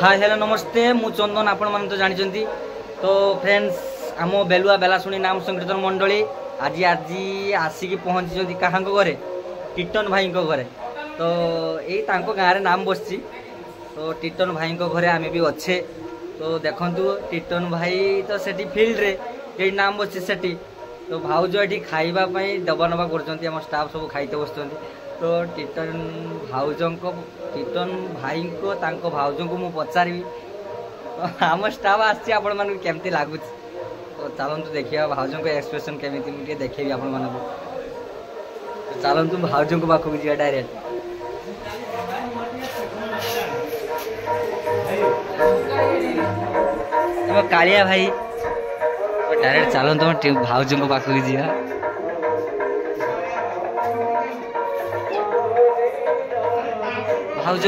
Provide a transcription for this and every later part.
Hi hello नमस्ते मु चंदन आपण मन तो जानी। तो फ्रेंड्स आम बेलुआ बेलाशुणी नाम संकीर्तन मंडली आज आसिकी पहुँची क्या घरे टीटन भाई घरे। तो यही गाँव नाम बस। तो टीटन भाई घरे आम भी अच्छे। तो देखु टीटन भाई तो सेठी फील्ड रे ये नाम बस सेठी। तो भाउज ये खावाई दबा नबा कर स्टाफ सब खाइते बस। तो टीटन भाउज टीटन भाई को तांको भाउज को मु पचारि आम स्टाफ आसी आपण मानक केमती लगुच। तो चलतु देखिए भाउज को एक्सप्रेशन केमी मुझे देखेबी आपण मानक। तो चलतु भाउज को पाखक जी डायरेक्ट। कालिया भाई डायरेक्ट चलतु भाउज को पाखक जी। भाउज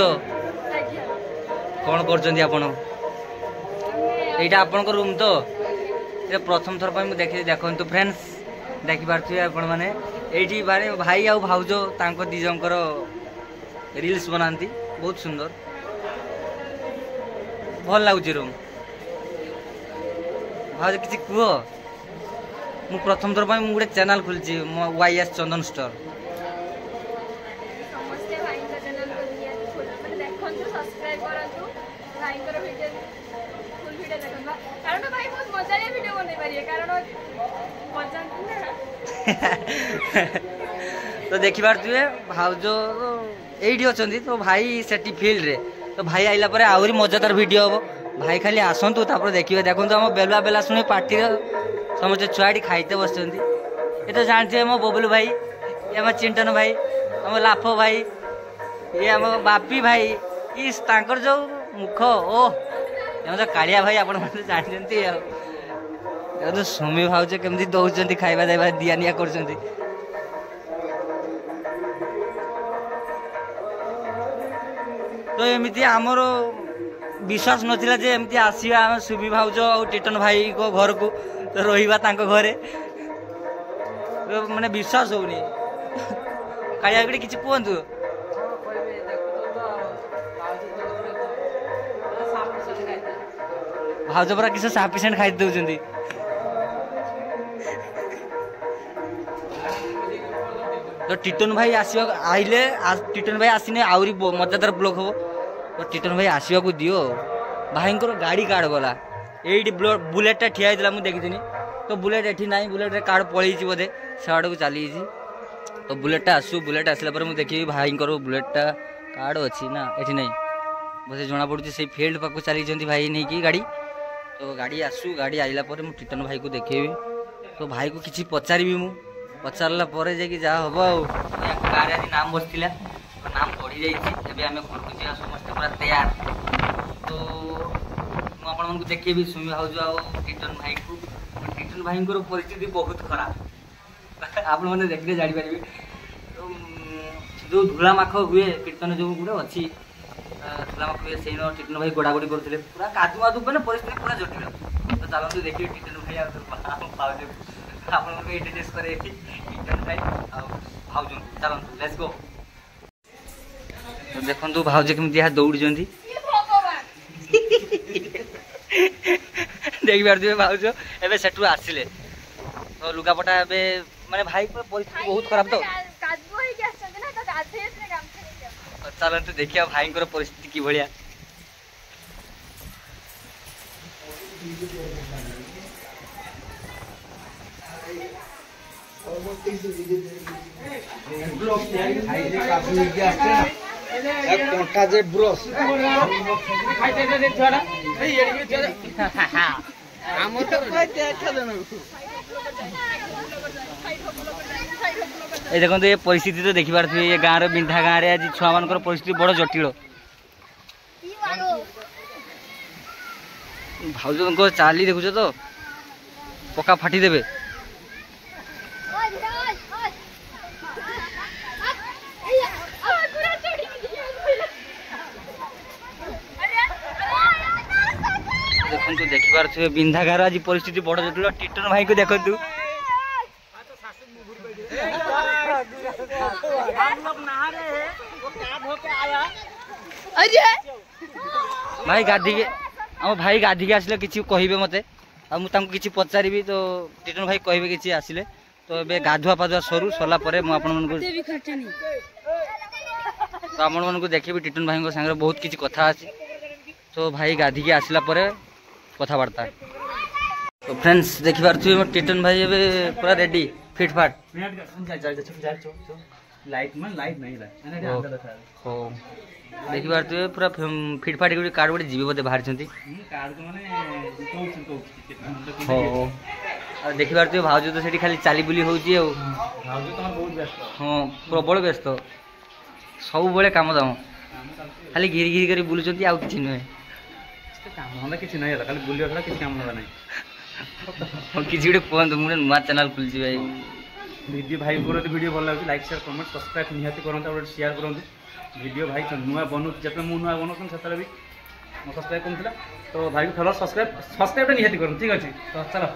कौन कर आपण रूम। तो ये प्रथम थर पर देखी देखो फ्रेंड्स देखिपे आपण मैंने ये भाई आ भाउज दी जंकर रील्स बनाती बहुत सुंदर भल लगुच रूम। भाउज किसी कह मु प्रथम थर पर गोटे चैनल खोली YS चंदन स्टोर। तो देखी पारे भाउज ये अच्छा। तो भाई सेठी फील्ड रे। तो भाई आइला पर आहरी मजादार वीडियो हम। भाई खाली आसतु देखिए देखो आम बेलुआ बेलाशुणी पार्टी समस्त छुआटी खाइते बस। ये तो जानते आम बबलू भाई, ये आम चिंटन भाई, आम लाफो भाई, ये आम बापी भाई, इस जो मुख ओ तो कालिया भाई आप जानते तो सुमी भाउज केमती दौरान खाଇବା देवा दिया निया कर। तो एमती आमर विश्वास नथिला जे एमती आसीबा हम सुमी भाउज और टीटन भाई को घर को तो रहिबा तांको घरे माने विश्वास होनी। कालिया गुडी किछि कहंतु। भाउज पूरा किसी साफिसीएंट खाई दौरान। तो टीटन भाई आइले टीटन भाई आसने आहरी मजादार ब्लॉग हम। तो टीटन भाई आसवा को दियो भाई गाड़ी कार्ड गला ये बुलेटा ठिया होता मुझे देखी। तो बुलेट एठी ना बुलेट कार्ड पलि बोधे से आड़ को चली। तो बुलेटा आसू बुलेट आसला मुझे देखी भाई बुलेटा कार्ड अच्छी ना ये नहीं बोधे जना पड़ी से फील्ड पाक चली भाई नहीं कि गाड़ी। तो गाड़ी आसू गाड़ी आइला पर मु टीटन भाई को देखेबी। तो भाई को किसी पचारि मु पचारा पर जहाँ हम गाँव आज नाम बसला नाम बढ़ी जाइए आम घर को जा समस्त पूरा तैयार। तो मुझे देखी सुमी भाउज आ टीटन भाई को। टीटन भाई परिस्थिति बहुत खराब आप देखते जापर। तो जो धूलामाख हुए कीर्तन जो गोटे अच्छी धूलामाख हुए से टीटन भाई गोड़ागोड़ी करते पूरा कादू मादू मैंने परिस्थिति पूरा जटिल। तो चलते देखिए टीटन भाई भाउज आपको इंट्रोड्यूस करे टीटन भाई भाउज चलते लेट्स गो। तो देखो भाउज केमती यहाँ दौड़ देख पारे भाउज एवं सेठू आसिले। तो लुगापटा ए माने भाई परिस्थिति बहुत खराब। तो चलते देखिए भाई परिस्थिति कि भाया। कोंटा जे ब्रश ये देखो ये परिस्थिति तो देखी पारे ये गाँव बिंधा गाँव में आज छुआ मान परिस्थिति बड़ जटिल। भाउज चाली देखुच तो पक्का फाटी देवे। देखो देखी पारे बिंधा गाँव आज परिस्थिति बड़ जटिल। टीटन भाई को देखु भाई गाधी के आम भाई गाधी के आसिले किछि कहिबे मते आ मु तांको किछि पचारिबी तो टिटन भाई कहिबे किछि आसिले तो एबे गाधुआ पाधुआ सरू सरला परे मु आपन मन को तो आपण मन को देखिबी टिटन भाई को संगे बहुत किछि कथा अछि तो भाई गाधी के आसिला परे कथा बार्ता तो फ्रेंड्स देखि पारथु टिटन भाई एबे पूरा रेडी फिट फाट लाइट में लाइट नहीं रहा हो देखि पारथु पूरा फिट फाट गुडी कार्ड गुडी जीवे बोते बाहर छंती कार्ड माने हो आ देखि पारथु भाउजो तो सेठी खाली चाली बुली होउची आ भाउजो तमर बहुत व्यस्त हां प्रबल व्यस्त सब बेले काम दाम खाली घिरी घिरी करी बुलुचंती आ किछि नय काम होला किछि नहीं होला खाली बुलियो होला किछि काम होला नहीं किछि गुडे कोन मुरे नुवा चैनल खुलची भाई वीडियो भाई को वीडियो भल लगे लाइक शेयर कमेंट सब्सक्राइब निहाती करंता और शेयर करंतु वीडियो भाई नुआ बनू जते मु नुआ बनू सतले भी मो सब्सक्राइब करनथिला तो भाई को फॉलो सब्सक्राइब निहाती करन ठीक अछि तो चलो